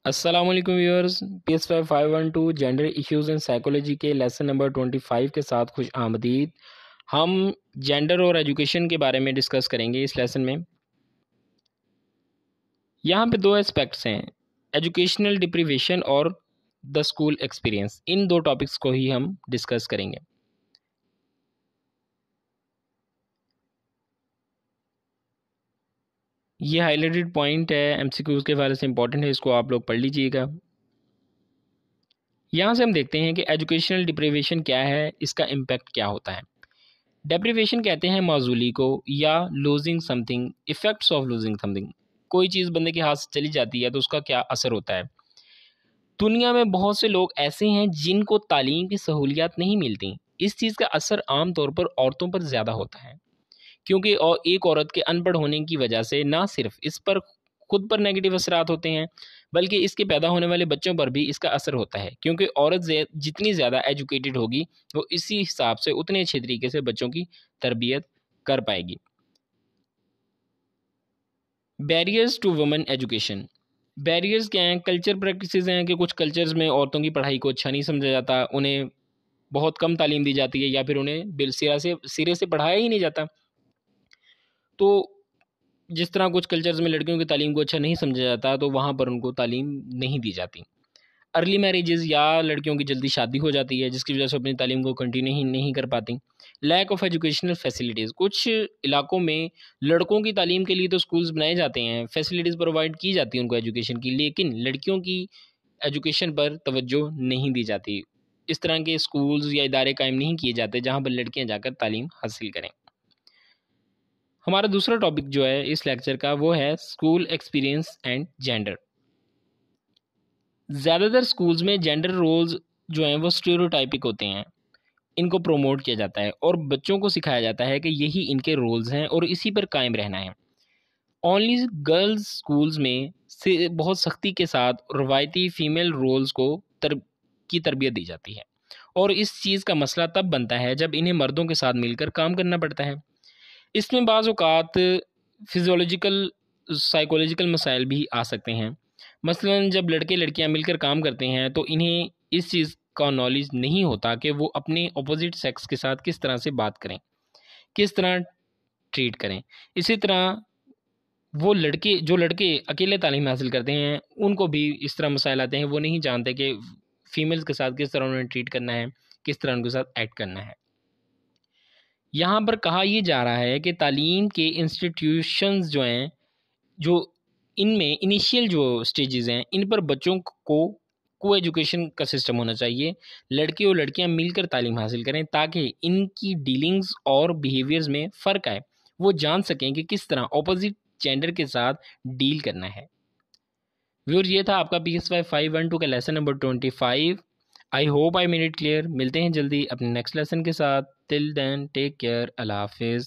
अस्सलाम वालेकुम viewers. PS 512 gender issues and psychology के लेसन नंबर 25 के साथ खुश आमदीद। हम जेंडर और एजुकेशन के बारे में डिस्कस करेंगे इस लेसन में। यहाँ पे दो एस्पेक्ट्स हैं, एजुकेशनल डिप्रीवेशन और द स्कूल एक्सपीरियंस। इन दो टॉपिक्स को ही हम डिस्कस करेंगे। ये हाईलाइटेड पॉइंट है, MCQs के हवाले से इंपॉर्टेंट है, इसको आप लोग पढ़ लीजिएगा। यहाँ से हम देखते हैं कि एजुकेशनल डिप्रीवेशन क्या है, इसका इम्पैक्ट क्या होता है। डेप्रीवेशन कहते हैं माजूली को या losing something, effects of losing something. कोई चीज़ बंदे के हाथ से चली जाती है तो उसका क्या असर होता है। दुनिया में बहुत से लोग ऐसे हैं जिनको तालीम की सहूलियात नहीं मिलती। इस चीज़ का असर आम तौर पर औरतों पर ज़्यादा होता है, क्योंकि और एक औरत के अनपढ़ होने की वजह से ना सिर्फ इस पर खुद पर नेगेटिव असरात होते हैं, बल्कि इसके पैदा होने वाले बच्चों पर भी इसका असर होता है, क्योंकि औरत जितनी ज़्यादा एजुकेटेड होगी वो इसी हिसाब से उतने अच्छे तरीके से बच्चों की तरबियत कर पाएगी। Barriers to women education. Barriers क्या हैं? कल्चर प्रैक्टिसेस हैं कि कुछ कल्चर्स में औरतों की पढ़ाई को अच्छा नहीं समझा जाता, उन्हें बहुत कम तालीम दी जाती है या फिर उन्हें सिरे से पढ़ाया ही नहीं जाता। तो जिस तरह कुछ कल्चर्स में लड़कियों की तालीम को अच्छा नहीं समझा जाता, तो वहाँ पर उनको तालीम नहीं दी जाती। अर्ली मैरिजेज़ या लड़कियों की जल्दी शादी हो जाती है, जिसकी वजह से अपनी तालीम को कंटिन्यू ही नहीं कर पाती। Lack of educational facilities. कुछ इलाकों में लड़कों की तालीम के लिए तो स्कूल्स बनाए जाते हैं, फैसिलिटीज़ प्रोवाइड की जाती हैं उनको एजुकेशन की, लेकिन लड़कियों की एजुकेशन पर तवज्जो नहीं दी जाती। इस तरह के स्कूल्स या इदारे कायम नहीं किए जाते जहाँ पर लड़कियाँ जाकर तालीम हासिल करें। हमारा दूसरा टॉपिक जो है इस लेक्चर का वो है स्कूल एक्सपीरियंस एंड जेंडर। ज़्यादातर स्कूल्स में जेंडर रोल्स जो हैं वो स्टीरियोटाइपिक होते हैं, इनको प्रमोट किया जाता है और बच्चों को सिखाया जाता है कि यही इनके रोल्स हैं और इसी पर कायम रहना है। ओनली गर्ल्स स्कूल्स में से बहुत सख्ती के साथ रवायती फ़ीमेल रोल्स को की तरबियत दी जाती है, और इस चीज़ का मसला तब बनता है जब इन्हें मर्दों के साथ मिलकर काम करना पड़ता है। इसमें बाज़ औक़ात फ़िज़ियोलॉजिकल, साइकोलॉजिकल मसाइल भी आ सकते हैं। मसलन जब लड़के लड़कियां मिलकर काम करते हैं तो इन्हें इस चीज़ का नॉलेज नहीं होता कि वो अपने अपोजिट सेक्स के साथ किस तरह से बात करें, किस तरह ट्रीट करें। इसी तरह वो लड़के अकेले तालीम हासिल करते हैं, उनको भी इस तरह मसाइल आते हैं, वो नहीं जानते कि फ़ीमेल्स के साथ किस तरह उन्हें ट्रीट करना है, किस तरह उनके साथ एक्ट करना है। यहाँ पर कहा यह जा रहा है कि तालीम के इंस्टीट्यूशंस जो हैं, जो इनमें इनिशियल जो स्टेजेस हैं, इन पर बच्चों को एजुकेशन का सिस्टम होना चाहिए। लड़के और लड़कियां मिलकर तालीम हासिल करें ताकि इनकी डीलिंग्स और बिहेवियर्स में फ़र्क आए, वो जान सकें कि किस तरह ऑपोजिट जेंडर के साथ डील करना है। व्यूअर, ये था आपका PS 512 का lesson number 25। I hope I made it clear. मिलते हैं जल्दी अपने नेक्स्ट लेसन के साथ। टिल देन टेक केयर, अल्लाह हाफिज़।